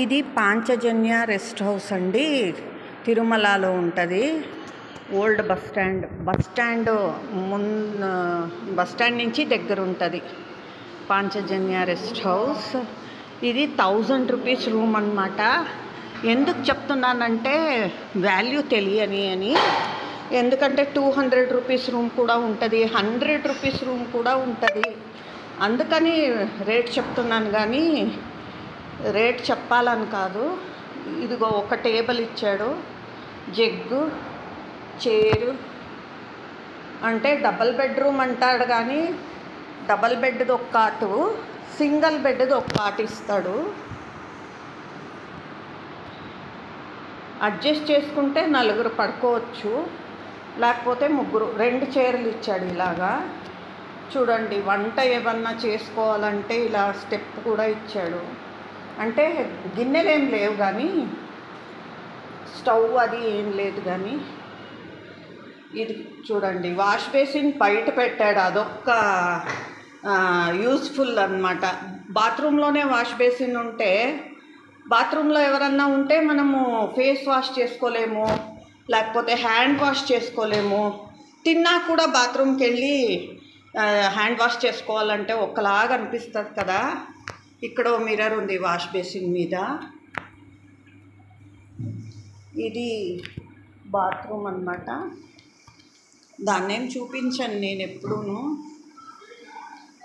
ఇది Panchajanya rest house అండి, తిరుమలలో ఉంటుంది. Old bus stand bus stand నుంచి దగ్గర ఉంటుంది పాంచజన్య రెస్ట్ హౌస్. ఇది 1000 రూపీస్ రూమ్ అన్నమాట. ఎందుకు చెప్తున్నానంటే వాల్యూ తెలియని అని. ఎందుకంటే 200 రూపీస్ రూమ్ కూడా ఉంటుంది, 100 రూపీస్ రూమ్ కూడా ఉంటుంది. అందుకని రేట్ చెప్తున్నాను, కానీ రేట్ చెప్పాలని కాదు. ఇదిగో ఒక టేబుల్ ఇచ్చాడు, జగ్గు, చైరు. అంటే డబల్ బెడ్రూమ్ అంటాడు, కానీ డబల్ బెడ్ది ఒక కాటు, సింగిల్ బెడ్ది ఒక కాటు ఇస్తాడు. అడ్జస్ట్ చేసుకుంటే 4 పడుకోవచ్చు, లేకపోతే 3. 2 చైర్లు ఇచ్చాడు ఇలాగా. చూడండి, వంట ఏమన్నా చేసుకోవాలంటే ఇలా స్టెప్ కూడా ఇచ్చాడు. అంటే గిన్నెలు ఏం లేవు, కానీ స్టవ్ అది ఏం లేదు. కానీ ఇది చూడండి, వాష్ బేసిన్ బయట పెట్టాడు, అదొక్క యూస్ఫుల్ అన్నమాట. బాత్రూంలోనే వాష్ బేసిన్ ఉంటే, బాత్రూంలో ఎవరన్నా ఉంటే మనము ఫేస్ వాష్ చేసుకోలేము, లేకపోతే హ్యాండ్ వాష్ చేసుకోలేము. తిన్నా కూడా బాత్రూమ్కి వెళ్ళి హ్యాండ్ వాష్ చేసుకోవాలంటే ఒకలాగా అనిపిస్తుంది కదా. ఇక్కడ మిర్రర్ ఉంది వాష్ బేసిన్ మీద. ఇది బాత్రూమ్ అన్నమాట. దాన్నేం చూపించాను నేను ఎప్పుడూను.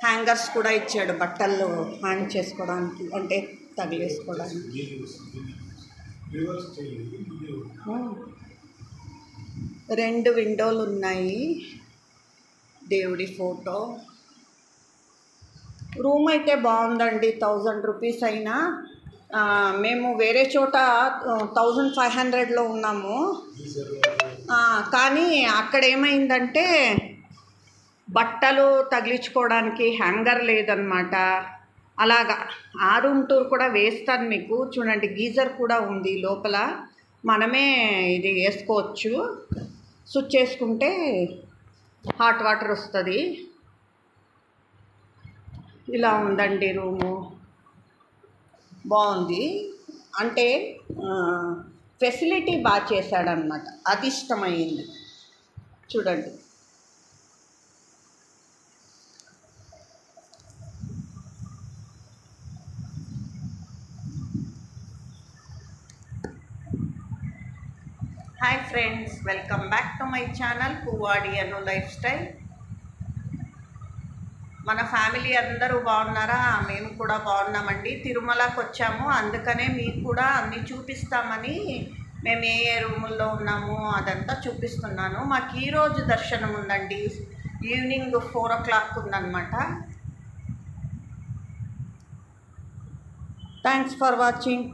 హ్యాంగర్స్ కూడా ఇచ్చాడు, బట్టలు హ్యాంగ్ చేసుకోవడానికి, అంటే తగిలేసుకోవడానికి. 2 విండోలు ఉన్నాయి, దేవుడి ఫోటో. రూమ్ అయితే బాగుందండి. 1000 రూపీస్ అయినా. మేము వేరే చోట 1500లో ఉన్నాము, కానీ అక్కడ ఏమైందంటే బట్టలు తగిలించుకోవడానికి హ్యాంగర్ లేదన్నమాట. అలాగా ఆ రూమ్ టూర్ కూడా వేస్తాను మీకు. చూడండి, గీజర్ కూడా ఉంది లోపల, మనమే ఇది వేసుకోవచ్చు. స్విచ్ చేసుకుంటే హాట్ వాటర్ వస్తుంది. ఇలా ఉందండి రూము, బాగుంది. అంటే ఫెసిలిటీ బాగా చేశాడనమాట, అది ఇష్టమైంది. చూడండి, hi friends, welcome back to my channel Puvvadi Anu life style. మన ఫ్యామిలీ అందరూ బాగున్నారా? మేము కూడా బాగున్నామండి. తిరుమలకి వచ్చాము, అందుకనే మీకు కూడా అన్నీ చూపిస్తామని మేము ఏ రూముల్లో ఉన్నాము అదంతా చూపిస్తున్నాను. మాకు ఈరోజు దర్శనం ఉందండి, ఈవినింగ్ 4 o'clock ఉందన్నమాట. Thanks for watching.